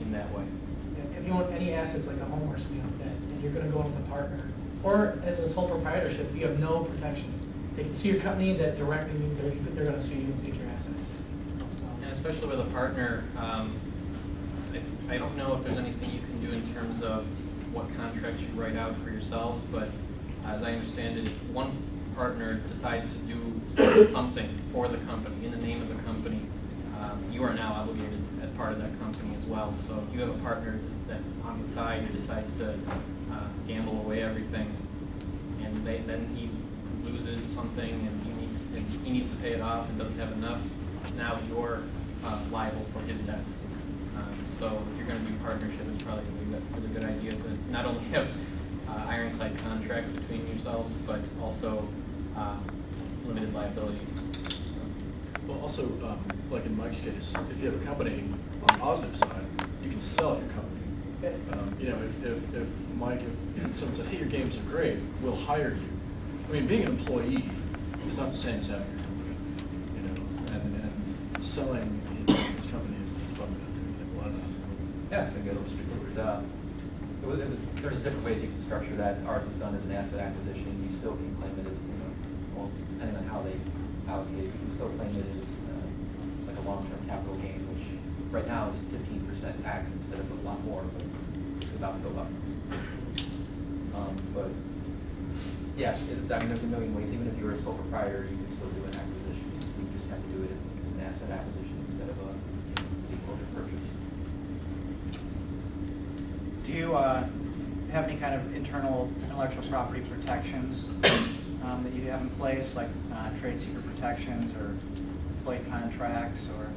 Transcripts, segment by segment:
in that way. If you own any assets like a home or something like that, and you're going to go in with a partner, or as a sole proprietorship, you have no protection. They can sue your company, that directly means they're going to sue you and take your assets. So. And especially with a partner, I don't know if there's anything you can do in terms of what contracts you write out for yourselves, but as I understand it, if one partner decides to do something for the company, in the name of the company, you are now obligated as part of that company as well. So if you have a partner that on the side who decides to gamble away everything, and then he loses something and he needs to pay it off and doesn't have enough, now you're liable for his debts. So if you're going to do partnership, it's probably going to be a really good idea to not only have ironclad contracts between yourselves, but also limited liability. Well, also, like in Mike's case, if you have a company on the positive side, you can sell your company. You know, if Mike, if someone said, hey, your games are great, we'll hire you. I mean, being an employee is not the same as having your company, you know, and selling his company is probably not doing anything. A lot of that. Yeah, it's been good. There's a different way you can structure that. Ours is done as an asset acquisition. You still can claim it as, you know, well, depending on how they allocate, you can still claim it as like a long-term capital gain, which right now is 15% tax instead of a lot more, but it's about to go up. But yeah, I mean, there's a million ways. Even if you're a sole proprietor, you can still do an acquisition. You just have to do it as an asset acquisition instead of a equal purchase. Do you have any kind of internal intellectual property protections that you have in place, like trade secret protections or employee contracts or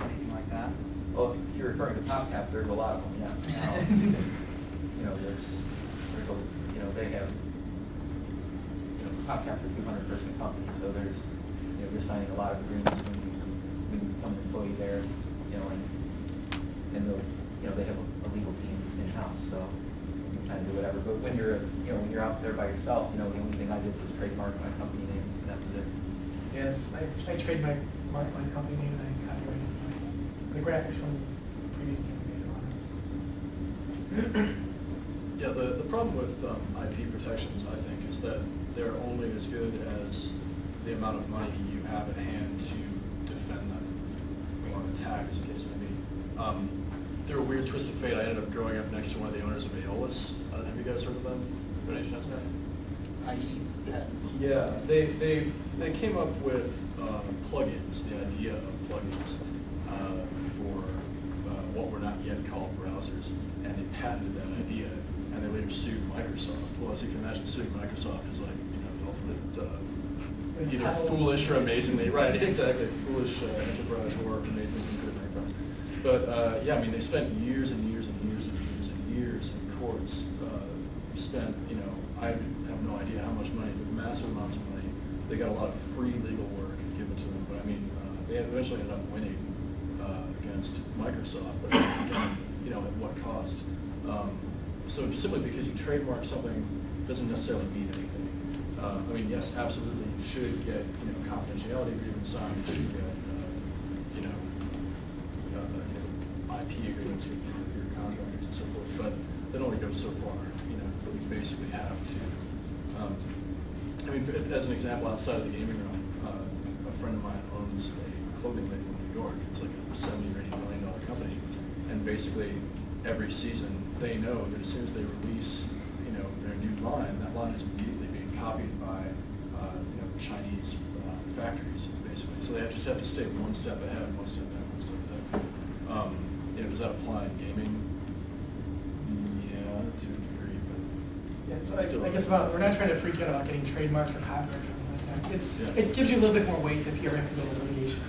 anything like that? Well, if you're referring to PopCap, there's a lot of them, yeah. You know, you know, they have, you know, PopCap's a 200-person company, so there's, you know, you're signing a lot of agreements when you become an employee there, you know, and they'll, you know, they have a legal team in-house, so you can kind of do whatever. But when you're, you know, when you're out there by yourself, you know, the only thing I did was trademark my company name, and that was it. Yes, I trademarked my company name and I copyrighted the graphics from the previous game we made on it. Yeah, the problem with IP protections, I think, is that they're only as good as the amount of money you have at hand to defend them or attack, as the case may be. Through a weird twist of fate, I ended up growing up next to one of the owners of Aeolus. Have you guys heard of them? Yeah, they came up with plugins, the idea of plugins for what were not yet called browsers, and they patented that idea, and they later sued Microsoft. Well, as you can imagine, suing Microsoft is like, you know, the ultimate either foolish or amazingly, right, exactly, foolish enterprise or amazingly good enterprise. But yeah, I mean, they spent years and years and years and years and years in courts. Spent, you know, I have no idea how much money, but massive amounts of money. They got a lot of free legal work given to them, but I mean, they eventually ended up winning against Microsoft, but again, you know, at what cost? So simply because you trademark something doesn't necessarily mean anything. I mean, yes, absolutely, you should get, you know, confidentiality agreements signed, you should get, you know, IP agreements with your contractors and so forth, but that only goes so far. You know, but we basically have to. I mean, as an example, outside of the gaming realm, a friend of mine owns a clothing label in New York. It's like a $70 or $80 million company, and basically every season they know that as soon as they release, you know, their new line, that line is immediately being copied by, you know, Chinese factories, basically. So they just have to stay one step ahead, one step ahead, one step ahead. You know, does that apply in gaming? Yeah, to a degree, but yeah, so I guess we're not trying to freak out about getting trademarked or copyright or anything like that. Yeah. It gives you a little bit more weight if you ever have to go to litigation.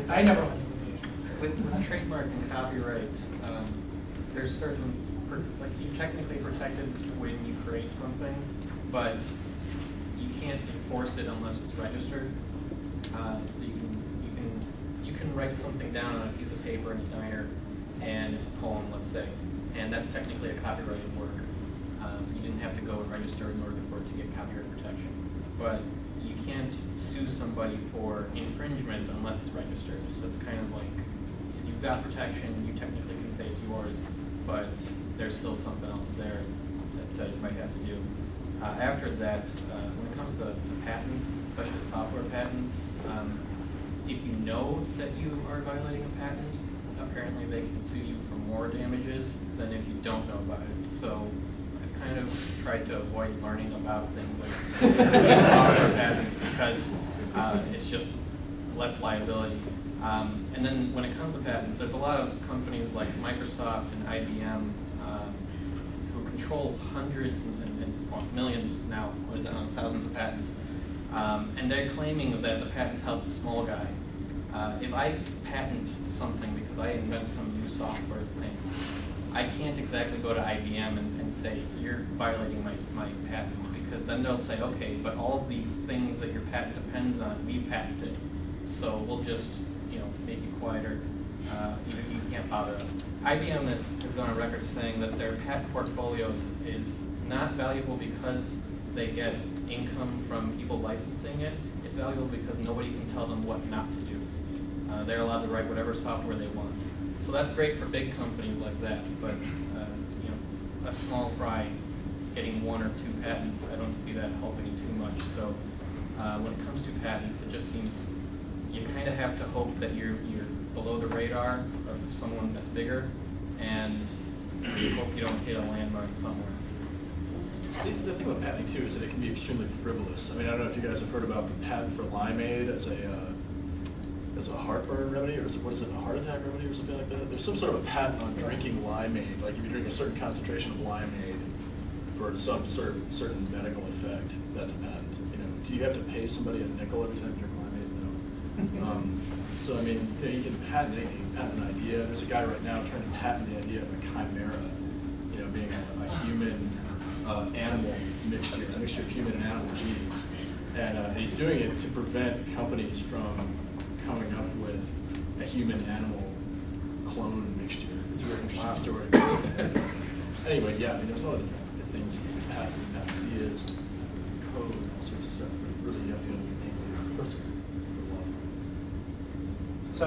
I never went to litigation. With trademark and copyright, there's certain, like, you're technically protected when you create something, but you can't enforce it unless it's registered. So you can write something down on a piece of paper in a diner, and it's a poem, let's say, and that's technically a copyrighted work. You didn't have to go and register in order for it to get copyright protection. But you can't sue somebody for infringement unless it's registered. So it's kind of like, if you got protection, you technically can say it's yours, but there's still something else there that you might have to do. After that, when it comes to patents, especially software patents, if you know that you are violating a patent, apparently they can sue you for more damages than if you don't know about it. So I've kind of tried to avoid learning about things like software patents because it's just less liability. And then when it comes to patents, there's a lot of companies like Microsoft and IBM who control hundreds and millions now, what is it, thousands of patents. And they're claiming that the patents help the small guy. If I patent something because I invent some new software thing, I can't exactly go to IBM and say, you're violating my patent, because then they'll say, okay, but all the things that your patent depends on, we patented. So we'll just, make you quieter. You can't bother us. IBM has gone on record saying that their patent portfolios is not valuable because they get income from people licensing it. It's valuable because nobody can tell them what not to do. They're allowed to write whatever software they want. So that's great for big companies like that, but a small fry getting 1 or 2 patents, I don't see that helping you too much. So when it comes to patents, it just seems you kind of have to hope that you're below the radar of someone that's bigger, and hope you don't hit a landmine somewhere. The thing with patenting too is that it can be extremely frivolous. I mean, I don't know if you guys have heard about the patent for limeade as a heartburn remedy, or what is it, a heart attack remedy or something like that? There's some sort of a patent on drinking limeade, like if you drink a certain concentration of limeade for some certain medical effect, that's a patent. Do you have to pay somebody a nickel every time you drink limeade? No. So I mean, you can patent anything. You can patent an idea. There's a guy right now trying to patent the idea of a chimera, being a human animal mixture, a mixture of human and animal genes. And he's doing it to prevent companies from coming up with a human-animal clone mixture. It's a very interesting story. Anyway, yeah, I mean, there's a lot of different things you can patent, ideas, code, all sorts of stuff, but really you have to go to the person. So,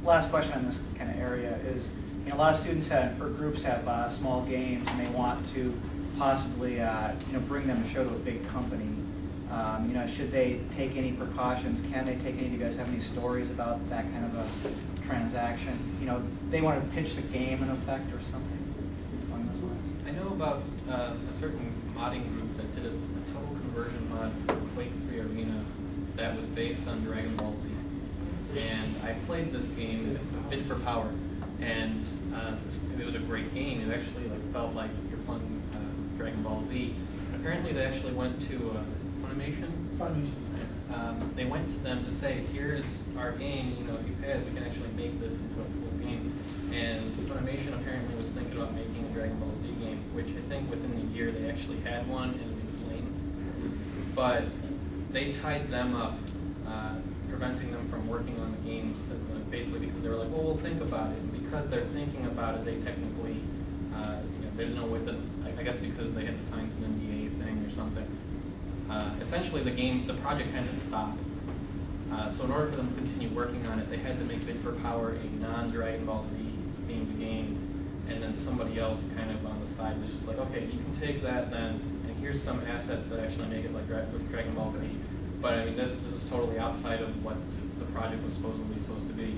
last question on this kind of area is, a lot of students or groups have small games, and they want to possibly, bring them to show to a big company. Should they take any precautions? Can they take any? Do you guys have any stories about that kind of a transaction? They want to pitch the game in effect or something along those lines. I know about a certain modding group that did a total conversion mod for Quake 3 Arena that was based on Dragon Ball Z. And I played this game, Bid for Power, and it was a great game. It actually felt like you're playing Dragon Ball Z. Apparently, they actually went to Funimation. They went to them to say, "Here's our game. If you pay us, we can actually make this into a full game." And Funimation apparently was thinking about making a Dragon Ball Z game, which I think within the year they actually had one, and it was lame. But they tied them up, preventing them from working on the games, basically because they were like, "Well, we'll think about it." And because they're thinking about it, they technically, there's no way that, I guess because they had to sign some NDA thing or something. Essentially, the project kind of stopped. So in order for them to continue working on it, they had to make Bid for Power a non-Dragon Ball Z themed game, and then somebody else kind of on the side was just like, okay, you can take that then, and here's some assets that actually make it like Dragon Ball Z. But I mean, this is totally outside of what the project was supposedly supposed to be.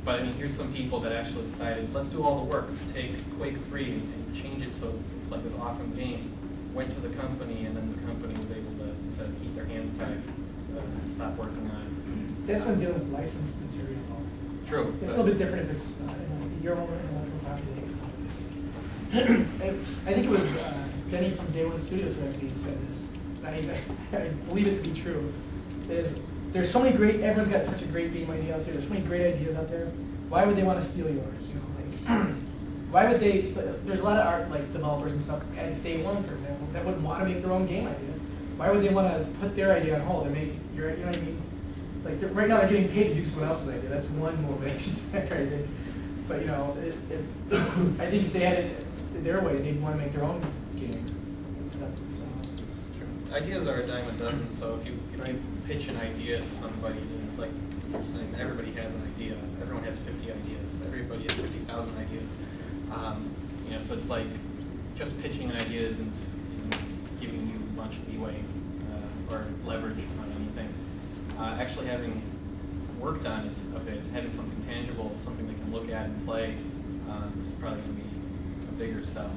But I mean, here's some people that actually decided, let's do all the work to take Quake 3 and change it so it's like this awesome game. Went to the company, and then the company was able to keep their hands tied, to stop working on it. That's when dealing with licensed material. True. It's a little bit different if it's your own intellectual property. I think it was Denny from Day One Studios who actually said this. I believe it to be true. There's so many everyone's got such a great game idea out there. There's so many great ideas out there. Why would they want to steal yours? Why would they? There's a lot of art developers and stuff at Day One, for example, that would want to make their own game idea. Why would they want to put their idea on hold and make you know what I mean? Right now they're getting paid to do someone else's idea. That's one motivation, I think. But I think if they had it their way, they'd want to make their own game instead of someone else's. Ideas are a dime a dozen, so if you pitch an idea to somebody, saying everybody has an idea. Everyone has 50 ideas. Everybody has 50,000 ideas. You know, so it's like just pitching an idea isn't giving you much leeway or leverage on anything. Actually having worked on it a bit, having something tangible, something they can look at and play, is probably going to be a bigger sell.